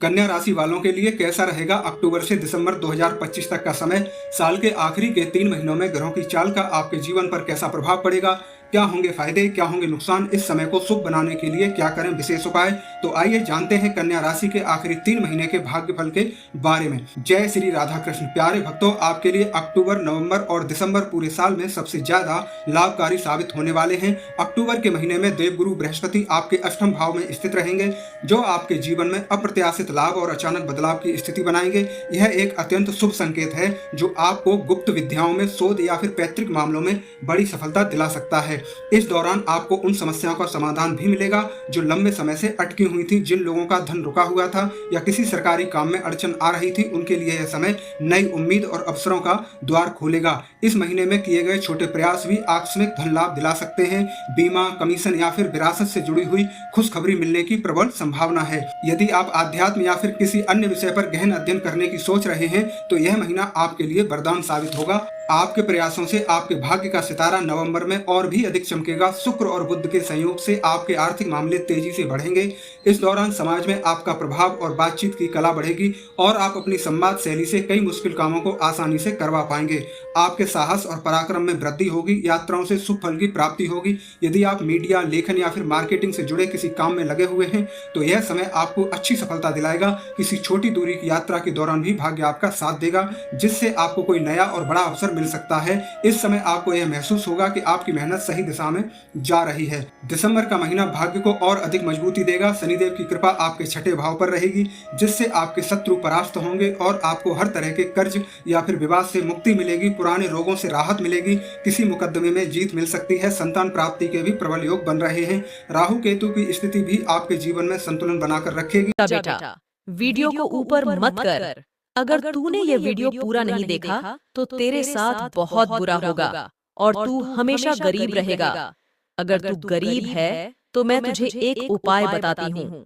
कन्या राशि वालों के लिए कैसा रहेगा अक्टूबर से दिसंबर 2025 तक का समय। साल के आखिरी के 3 महीनों में ग्रहों की चाल का आपके जीवन पर कैसा प्रभाव पड़ेगा, क्या होंगे फायदे, क्या होंगे नुकसान, इस समय को शुभ बनाने के लिए क्या करें विशेष उपाय। तो आइए जानते हैं कन्या राशि के आखिरी 3 महीने के भाग्यफल के बारे में। जय श्री राधा कृष्ण। प्यारे भक्तों, आपके लिए अक्टूबर, नवंबर और दिसंबर पूरे साल में सबसे ज्यादा लाभकारी साबित होने वाले हैं। अक्टूबर के महीने में देवगुरु बृहस्पति आपके अष्टम भाव में स्थित रहेंगे, जो आपके जीवन में अप्रत्याशित लाभ और अचानक बदलाव की स्थिति बनाएंगे। यह एक अत्यंत शुभ संकेत है जो आपको गुप्त विद्याओं में, शोध या फिर पैतृक मामलों में बड़ी सफलता दिला सकता है। इस दौरान आपको उन समस्याओं का समाधान भी मिलेगा जो लंबे समय से अटकी हुई थी। जिन लोगों का धन रुका हुआ था या किसी सरकारी काम में अड़चन आ रही थी, उनके लिए यह समय नई उम्मीद और अवसरों का द्वार खोलेगा। इस महीने में किए गए छोटे प्रयास भी आकस्मिक धन लाभ दिला सकते हैं। बीमा, कमीशन या फिर विरासत से जुड़ी हुई खुशखबरी मिलने की प्रबल संभावना है। यदि आप आध्यात्म या फिर किसी अन्य विषय पर गहन अध्ययन करने की सोच रहे हैं तो यह महीना आपके लिए वरदान साबित होगा। आपके प्रयासों से आपके भाग्य का सितारा नवंबर में और भी अधिक चमकेगा। शुक्र और बुध के संयोग से आपके आर्थिक मामले तेजी से बढ़ेंगे। इस दौरान समाज में आपका प्रभाव और बातचीत की कला बढ़ेगी और आप अपनी संवाद शैली से कई मुश्किल कामों को आसानी से करवा पाएंगे। आपके साहस और पराक्रम में वृद्धि होगी। यात्राओं से शुभ फल की प्राप्ति होगी। यदि आप मीडिया, लेखन या फिर मार्केटिंग से जुड़े किसी काम में लगे हुए हैं तो यह समय आपको अच्छी सफलता दिलाएगा। किसी छोटी दूरी की यात्रा के दौरान भी भाग्य आपका साथ देगा, जिससे आपको कोई नया और बड़ा अवसर मिल सकता है। इस समय आपको यह महसूस होगा कि आपकी मेहनत सही दिशा में जा रही है। दिसंबर का महीना भाग्य को और अधिक मजबूती देगा। शनिदेव की कृपा आपके छठे भाव पर रहेगी, जिससे आपके शत्रु परास्त होंगे और आपको हर तरह के कर्ज या फिर विवाद से मुक्ति मिलेगी। पुराने रोगों से राहत मिलेगी। किसी मुकदमे में जीत मिल सकती है। संतान प्राप्ति के भी प्रबल योग बन रहे हैं। राहु केतु की स्थिति भी आपके जीवन में संतुलन बनाकर रखेगी। बेटा, वीडियो को ऊपर मत कर। अगर तूने ये वीडियो पूरा नहीं देखा तो तेरे साथ बहुत बुरा होगा और तू हमेशा गरीब रहेगा। अगर तू गरीब है तो मैं तुझे एक उपाय बताती हूँ।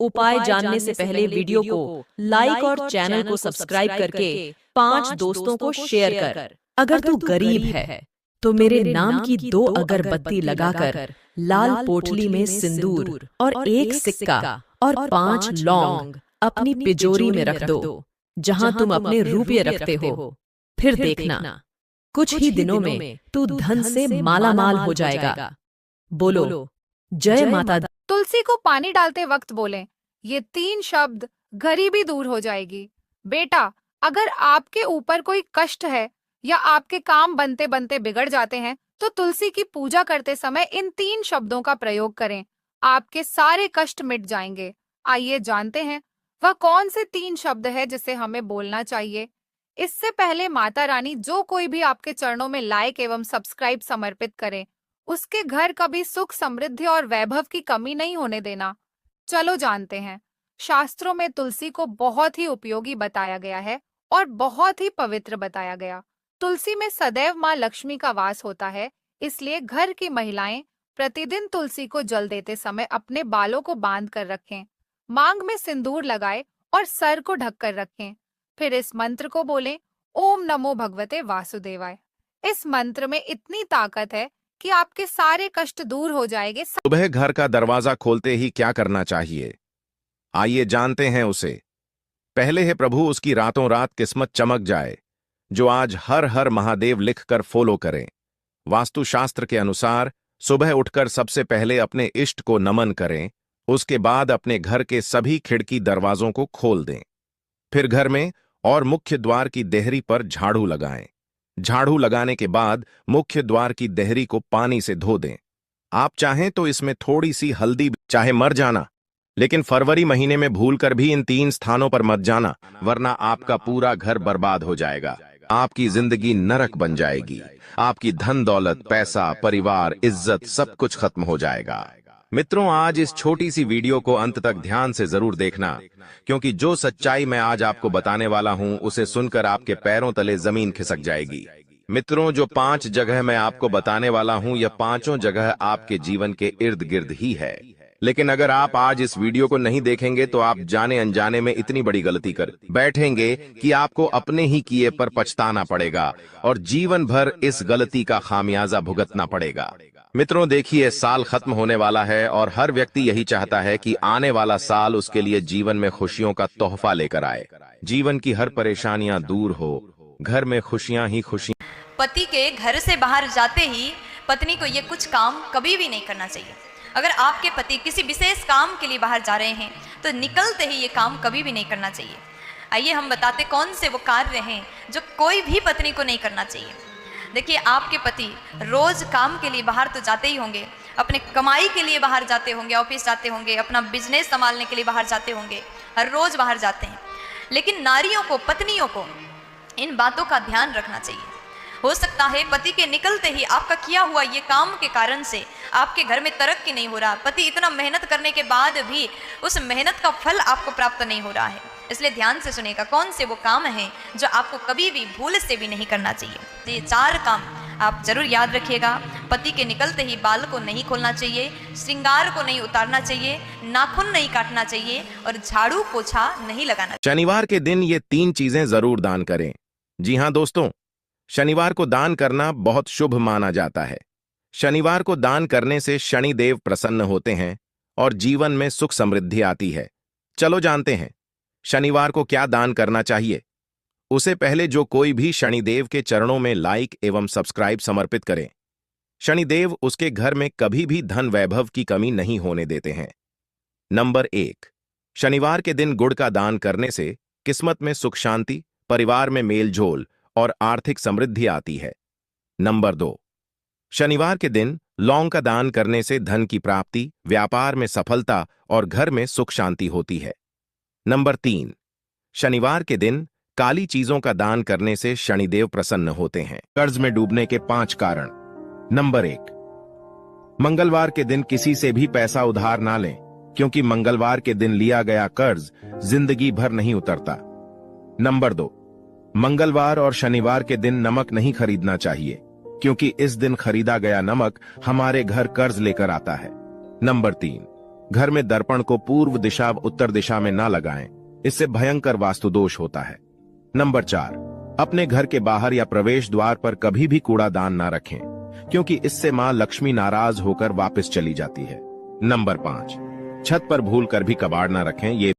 उपाय जानने से पहले वीडियो को लाइक और चैनल को सब्सक्राइब करके 5 दोस्तों को शेयर कर। अगर तू गरीब है तो मेरे नाम की 2 अगरबत्ती लगाकर लाल पोटली में सिंदूर और 1 सिक्का और 5 लौंग अपनी तिजोरी में रख दो, जहां तुम अपने रुपये रखते हो। फिर देखना, कुछ ही दिनों में तू धन से माला माल हो जाएगा। बोलो जय माता दी। तुलसी को पानी डालते वक्त बोलें ये 3 शब्द, गरीबी दूर हो जाएगी। बेटा, अगर आपके ऊपर कोई कष्ट है या आपके काम बनते बनते बिगड़ जाते हैं तो तुलसी की पूजा करते समय इन 3 शब्दों का प्रयोग करें। आपके सारे कष्ट मिट जाएंगे। आइए जानते हैं वह कौन से 3 शब्द है जिसे हमें बोलना चाहिए। इससे पहले माता रानी जो कोई भी आपके चरणों में लाइक एवं सब्सक्राइब समर्पित करे, उसके घर कभी सुख, समृद्धि और वैभव की कमी नहीं होने देना। चलो जानते हैं। शास्त्रों में तुलसी को बहुत ही उपयोगी बताया गया है और बहुत ही पवित्र बताया गया। तुलसी में सदैव माँ लक्ष्मी का वास होता है, इसलिए घर की महिलाएं प्रतिदिन तुलसी को जल देते समय अपने बालों को बांध कर रखें, मांग में सिंदूर लगाएं और सर को ढककर रखें। फिर इस मंत्र को बोलें, ओम नमो भगवते वासुदेवाय। इस मंत्र में इतनी ताकत है कि आपके सारे कष्ट दूर हो जाएंगे। सुबह घर का दरवाजा खोलते ही क्या करना चाहिए, आइए जानते हैं उसे। पहले है प्रभु उसकी रातों रात किस्मत चमक जाए, जो आज हर हर महादेव लिखकर फॉलो करें। वास्तुशास्त्र के अनुसार सुबह उठकर सबसे पहले अपने इष्ट को नमन करें, उसके बाद अपने घर के सभी खिड़की दरवाजों को खोल दें। फिर घर में और मुख्य द्वार की देहरी पर झाड़ू लगाएं। झाड़ू लगाने के बाद मुख्य द्वार की देहरी को पानी से धो दें। आप चाहें तो इसमें थोड़ी सी हल्दी, चाहे मर जाना, लेकिन फरवरी महीने में भूलकर भी इन 3 स्थानों पर मत जाना, वरना आपका पूरा घर बर्बाद हो जाएगा। आपकी जिंदगी नरक बन जाएगी। आपकी धन दौलत, पैसा, परिवार, इज्जत सब कुछ खत्म हो जाएगा। मित्रों, आज इस छोटी सी वीडियो को अंत तक ध्यान से जरूर देखना, क्योंकि जो सच्चाई मैं आज आपको बताने वाला हूं उसे सुनकर आपके पैरों तले जमीन खिसक जाएगी। मित्रों, जो 5 जगह मैं आपको बताने वाला हूं, यह 5 जगह आपके जीवन के इर्द गिर्द ही है। लेकिन अगर आप आज इस वीडियो को नहीं देखेंगे तो आप जाने अनजाने में इतनी बड़ी गलती कर बैठेंगे कि आपको अपने ही किए पर पछताना पड़ेगा और जीवन भर इस गलती का खामियाजा भुगतना पड़ेगा। मित्रों देखिए, साल खत्म होने वाला है और हर व्यक्ति यही चाहता है कि आने वाला साल उसके लिए जीवन में खुशियों का तोहफा लेकर आए, जीवन की हर परेशानियां दूर हो, घर में खुशियां ही खुशियां। पति के घर से बाहर जाते ही पत्नी को ये कुछ काम कभी भी नहीं करना चाहिए। अगर आपके पति किसी विशेष काम के लिए बाहर जा रहे हैं तो निकलते ही ये काम कभी भी नहीं करना चाहिए। आइए हम बताते कौन से वो कार्य हैं जो कोई भी पत्नी को नहीं करना चाहिए। देखिए, आपके पति रोज काम के लिए बाहर तो जाते ही होंगे, अपने कमाई के लिए बाहर जाते होंगे, ऑफिस जाते होंगे, अपना बिजनेस संभालने के लिए बाहर जाते होंगे, हर रोज बाहर जाते हैं। लेकिन नारियों को, पत्नियों को इन बातों का ध्यान रखना चाहिए। हो सकता है पति के निकलते ही आपका किया हुआ ये काम के कारण से आपके घर में तरक्की नहीं हो रहा, पति इतना मेहनत करने के बाद भी उस मेहनत का फल आपको प्राप्त नहीं हो रहा है। इसलिए ध्यान से सुनिएगा कौन से वो काम हैं जो आपको कभी भी भूल से भी नहीं करना चाहिए। तो ये 4 काम आप जरूर याद रखिएगा। पति के निकलते ही बाल को नहीं खोलना चाहिए, श्रृंगार को नहीं उतारना चाहिए, नाखून नहीं काटना चाहिए और झाड़ू पोछा नहीं लगाना चाहिए। शनिवार के दिन ये 3 चीजें जरूर दान करें। जी हाँ दोस्तों, शनिवार को दान करना बहुत शुभ माना जाता है। शनिवार को दान करने से शनिदेव प्रसन्न होते हैं और जीवन में सुख समृद्धि आती है। चलो जानते हैं शनिवार को क्या दान करना चाहिए। उसे पहले जो कोई भी शनिदेव के चरणों में लाइक एवं सब्सक्राइब समर्पित करें, शनिदेव उसके घर में कभी भी धन वैभव की कमी नहीं होने देते हैं। नंबर 1, शनिवार के दिन गुड़ का दान करने से किस्मत में सुख शांति, परिवार में मेलजोल और आर्थिक समृद्धि आती है। नंबर 2, शनिवार के दिन लौंग का दान करने से धन की प्राप्ति, व्यापार में सफलता और घर में सुख शांति होती है। नंबर 3, शनिवार के दिन काली चीजों का दान करने से शनिदेव प्रसन्न होते हैं। कर्ज में डूबने के 5 कारण। नंबर 1, मंगलवार के दिन किसी से भी पैसा उधार ना लें, क्योंकि मंगलवार के दिन लिया गया कर्ज जिंदगी भर नहीं उतरता। नंबर 2, मंगलवार और शनिवार के दिन नमक नहीं खरीदना चाहिए, क्योंकि इस दिन खरीदा गया नमक हमारे घर कर्ज लेकर आता है। नंबर 3, घर में दर्पण को पूर्व दिशा व उत्तर दिशा में ना लगाएं, इससे भयंकर वास्तु दोष होता है। नंबर 4, अपने घर के बाहर या प्रवेश द्वार पर कभी भी कूड़ादान ना रखें, क्योंकि इससे मां लक्ष्मी नाराज होकर वापस चली जाती है। नंबर 5, छत पर भूलकर भी कबाड़ ना रखें, ये